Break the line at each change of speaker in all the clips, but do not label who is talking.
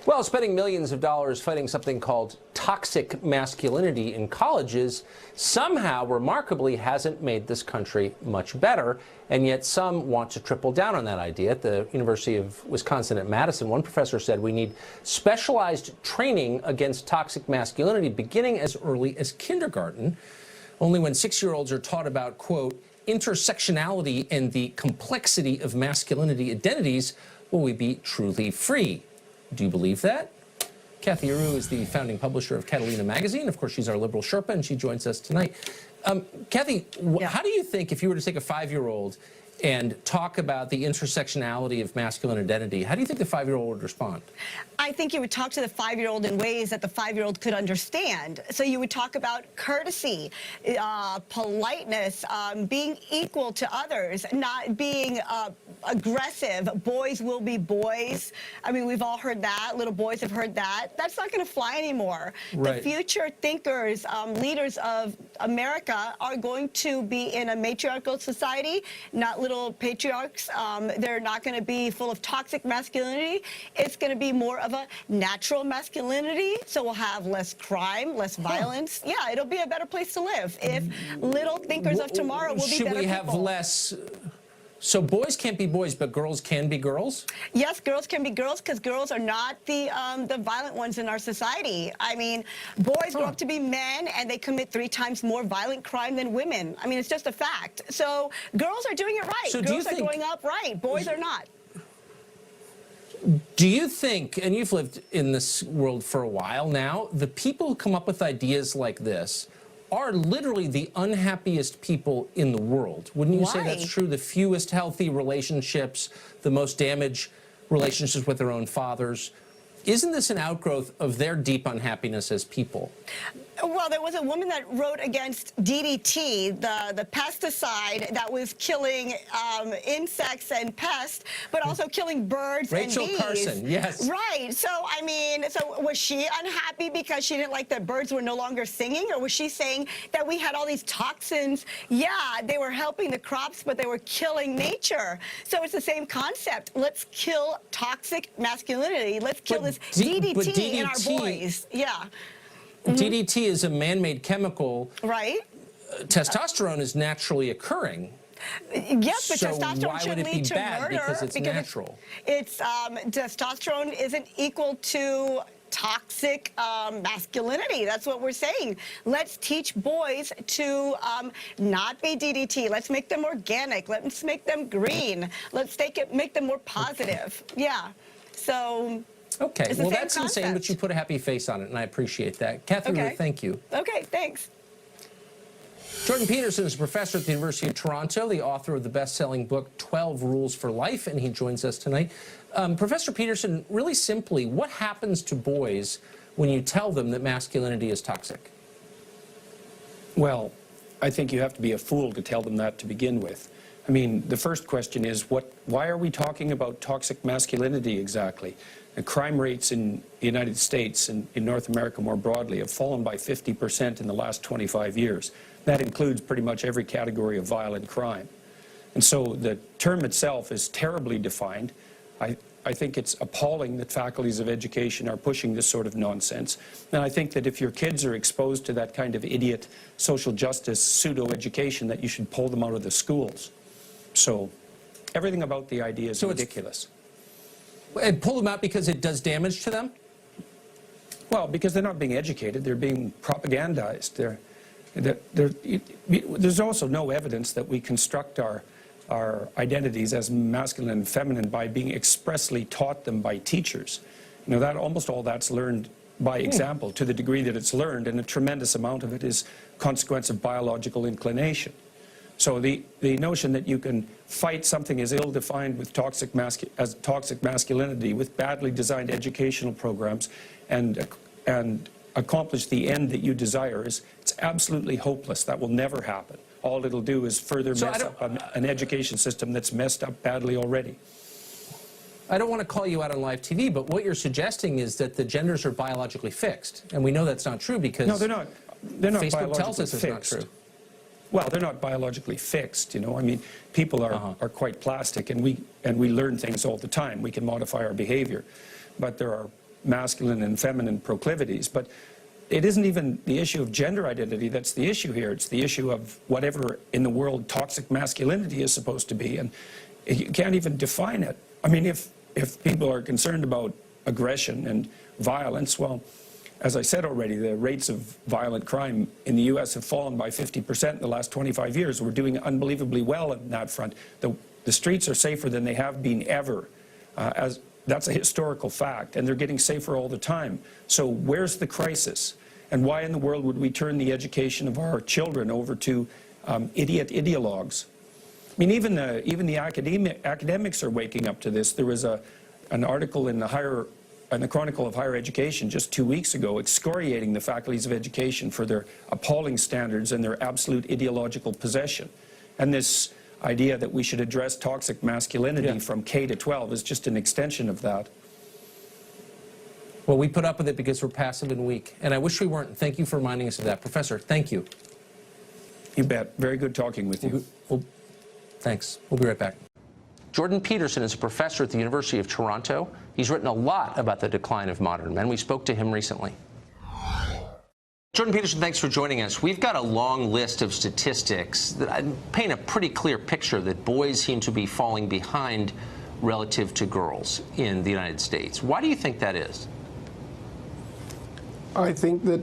Well, spending millions of dollars fighting something called toxic masculinity in colleges somehow, remarkably, hasn't made this country much better, and yet some want to triple down on that idea. At the University of Wisconsin at Madison, one professor said we need specialized training against toxic masculinity beginning as early as kindergarten. Only when 6-year-olds are taught about, quote, intersectionality and the complexity of masculinity identities will we be truly free. Do you believe that? Cathy Areu is the founding publisher of Catalina magazine. Of course, she's our liberal Sherpa, and she joins us tonight. Cathy, how do you think, if you were to take a 5-year-old and talk about the intersectionality of masculine identity, how do you think the 5-year-old would respond?
I think you would talk to the 5-year-old in ways that the 5-year-old could understand. So you would talk about courtesy, politeness, being equal to others, not being aggressive. Boys will be boys. I mean, we've all heard that. Little boys have heard that. That's not going to fly anymore. Right. The future thinkers, leaders of America are going to be in a matriarchal society, not little patriarchs. They're not going to be full of toxic masculinity. It's going to be more of a natural masculinity, so we'll have less crime, less violence. Yeah, it'll be a better place to live if little thinkers of tomorrow will be better people.
Should we have less... So boys can't be boys, but girls can be girls?
Yes, girls can be girls because girls are not the violent ones in our society. I mean, boys grow up to be men and they commit 3 times more violent crime than women. I mean, it's just a fact. So girls are doing it right. So girls are growing up right. Boys are not.
Do you think, and you've lived in this world for a while now, the people who come up with ideas like this are literally the unhappiest people in the world? Wouldn't you say that's true? The fewest healthy relationships, the most damaged relationships with their own fathers. Isn't this an outgrowth of their deep unhappiness as people?
Well, there was a woman that wrote against DDT, the pesticide that was killing insects and pests, but also killing birds and bees.
Rachel Carlson, yes.
Right. So, I mean, so was she unhappy because she didn't like that birds were no longer singing? Or was she saying that we had all these toxins? Yeah, they were helping the crops, but they were killing nature. So it's the same concept. Let's kill toxic masculinity. Let's kill this DDT in our boys. Yeah.
DDT is a man-made chemical.
Right.
Testosterone is naturally occurring.
Yes, but
so
testosterone
why would
should
it be
lead to
bad?
murder
Because it's natural.
It's testosterone isn't equal to toxic masculinity. That's what we're saying. Let's teach boys to not be DDT. Let's make them organic. Let's make them green. Let's make them more positive. Okay. Yeah. So.
Okay, well, that's insane, but you put a happy face on it, and I appreciate that. Cathy Areu, thank you.
Okay, thanks.
Jordan Peterson is a professor at the University of Toronto, the author of the best-selling book 12 Rules for Life, and he joins us tonight. Professor Peterson, really simply, what happens to boys when you tell them that masculinity is toxic?
Well, I think you have to be a fool to tell them that to begin with. I mean, the first question is, why are we talking about toxic masculinity exactly? The crime rates in the United States and in North America more broadly have fallen by 50% in the last 25 years. That includes pretty much every category of violent crime. And so the term itself is terribly defined. I think it's appalling that faculties of education are pushing this sort of nonsense. And I think that if your kids are exposed to that kind of idiot social justice pseudo-education, that you should pull them out of the schools. So everything about the idea is ridiculous.
And pull them out because it does damage to them?
Well, because they're not being educated, they're being propagandized. There's also no evidence that we construct our identities as masculine and feminine by being expressly taught them by teachers. You know, almost all that's learned by example to the degree that it's learned, and a tremendous amount of it is consequence of biological inclination. So the notion that you can fight something as ill-defined with toxic masculinity with badly designed educational programs and accomplish the end that you desire it's absolutely hopeless. That will never happen. All it'll do is further mess up an education system that's messed up badly already.
I don't want to call you out on live TV, but what you're suggesting is that the genders are biologically fixed, and we know that's not true because
no, they're not. Facebook
tells us it's not true.
Well, they're not biologically fixed, you know. I mean, people are quite plastic, and we learn things all the time. We can modify our behavior, but there are masculine and feminine proclivities. But it isn't even the issue of gender identity that's the issue here. It's the issue of whatever in the world toxic masculinity is supposed to be, and you can't even define it. I mean, if people are concerned about aggression and violence, well, as I said already, the rates of violent crime in the U.S. have fallen by 50% in the last 25 years. We're doing unbelievably well on that front. The streets are safer than they have been ever. That's a historical fact, and they're getting safer all the time. So where's the crisis? And why in the world would we turn the education of our children over to idiot ideologues? I mean, even the academics are waking up to this. There was an article in the Chronicle of Higher Education just 2 weeks ago excoriating the faculties of education for their appalling standards and their absolute ideological possession. And this idea that we should address toxic masculinity from K to 12 is just an extension of that.
Well, we put up with it because we're passive and weak. And I wish we weren't. Thank you for reminding us of that. Professor, thank you.
You bet. Very good talking with you.
Thanks. We'll be right back. Jordan Peterson is a professor at the University of Toronto. He's written a lot about the decline of modern men. We spoke to him recently. Jordan Peterson, thanks for joining us. We've got a long list of statistics that paint a pretty clear picture that boys seem to be falling behind relative to girls in the United States. Why do you think that is?
I think that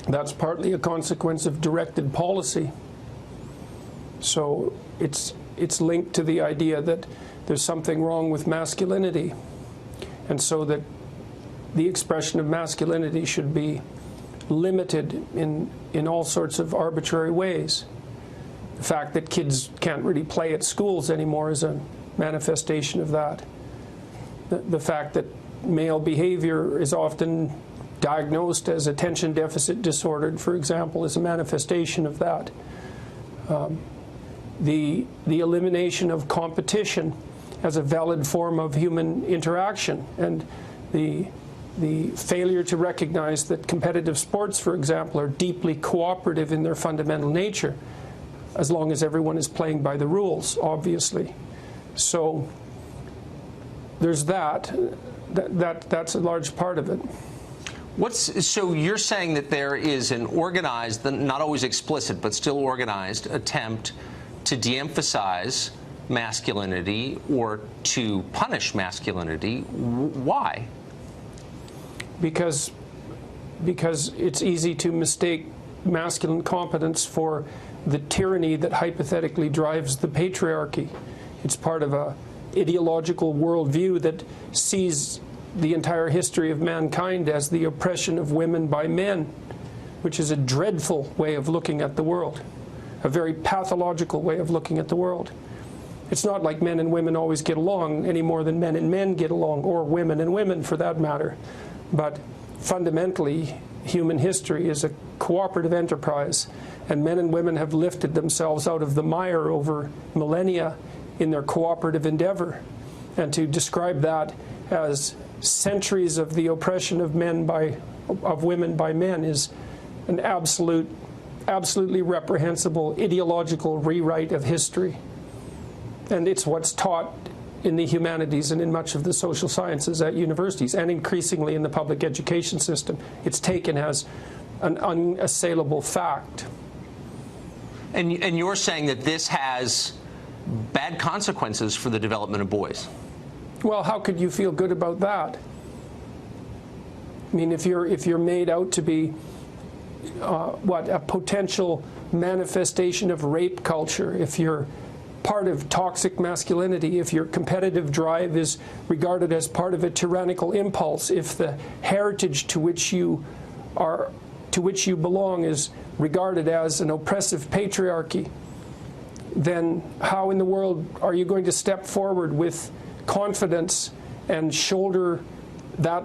that's partly a consequence of directed policy. So it's linked to the idea that there's something wrong with masculinity, and so that the expression of masculinity should be limited in all sorts of arbitrary ways. The fact that kids can't really play at schools anymore is a manifestation of that. The fact that male behavior is often diagnosed as attention deficit disordered, for example, is a manifestation of that. The elimination of competition as a valid form of human interaction, and the failure to recognize that competitive sports, for example, are deeply cooperative in their fundamental nature, as long as everyone is playing by the rules, obviously. So there's that's a large part of it.
So you're saying that there is an organized, not always explicit, but still organized attempt to de-emphasize masculinity or to punish masculinity. Why? Because
it's easy to mistake masculine competence for the tyranny that hypothetically drives the patriarchy. It's part of a ideological worldview that sees the entire history of mankind as the oppression of women by men, which is a dreadful way of looking at the world, a very pathological way of looking at the world. It's not like men and women always get along any more than men and men get along, or women and women for that matter. But fundamentally, human history is a cooperative enterprise, and men and women have lifted themselves out of the mire over millennia in their cooperative endeavor. And to describe that as centuries of the oppression of women by men is an absolutely reprehensible ideological rewrite of history. And it's what's taught in the humanities and in much of the social sciences at universities, and increasingly in the public education system. It's taken as an unassailable fact.
And you're saying that this has bad consequences for the development of boys?
Well, how could you feel good about that? I mean, if you're made out to be a potential manifestation of rape culture, if you're part of toxic masculinity, if your competitive drive is regarded as part of a tyrannical impulse, if the heritage to which you belong is regarded as an oppressive patriarchy, then how in the world are you going to step forward with confidence and shoulder that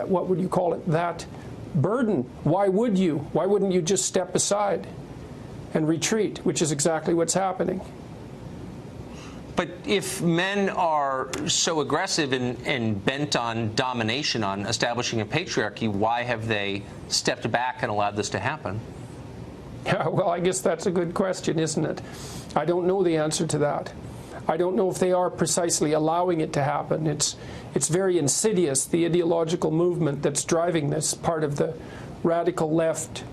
what would you call it, that burden? Why would you? Why wouldn't you just step aside and retreat, which is exactly what's happening?
But if men are so aggressive and bent on domination, on establishing a patriarchy, why have they stepped back and allowed this to happen?
Yeah, well, I guess that's a good question, isn't it? I don't know the answer to that. I don't know if they are precisely allowing it to happen. It's very insidious, the ideological movement that's driving this, part of the radical left.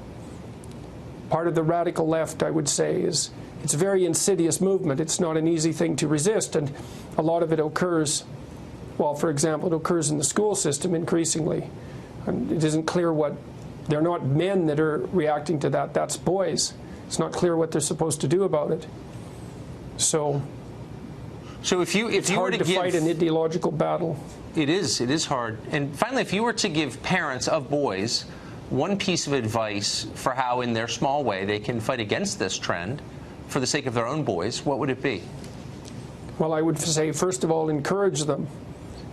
Part of the radical left, I would say, is it's a very insidious movement. It's not an easy thing to resist, and a lot of it occurs, well, for example, it occurs in the school system increasingly. And it isn't clear what, they're not men that are reacting to that, that's boys. It's not clear what they're supposed to do about it. So
if you
it's
were
hard to fight an ideological battle.
It is hard. And finally, if you were to give parents of boys one piece of advice for how, in their small way, they can fight against this trend for the sake of their own boys, what would it be?
Well, I would say, first of all, encourage them.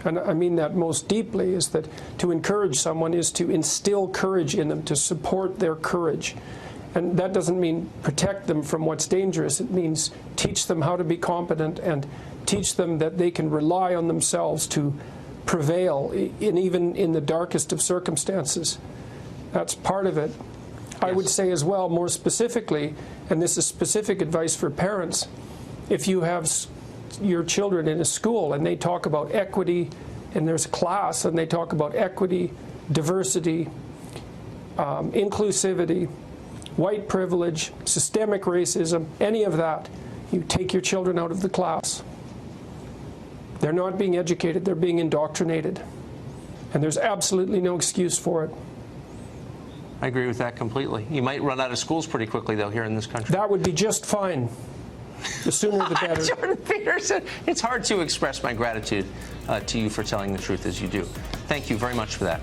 And I mean that most deeply, is that to encourage someone is to instill courage in them, to support their courage. And that doesn't mean protect them from what's dangerous. It means teach them how to be competent and teach them that they can rely on themselves to prevail, even in the darkest of circumstances. That's part of it. Yes. I would say as well, more specifically, and this is specific advice for parents, if you have your children in a school and they talk about equity, and there's a class and they talk about equity, diversity, inclusivity, white privilege, systemic racism, any of that, you take your children out of the class. They're not being educated, they're being indoctrinated. And there's absolutely no excuse for it.
I agree with that completely. You might run out of schools pretty quickly, though, here in this country.
That would be just fine. The sooner the better.
Jordan Peterson, it's hard to express my gratitude to you for telling the truth as you do. Thank you very much for that.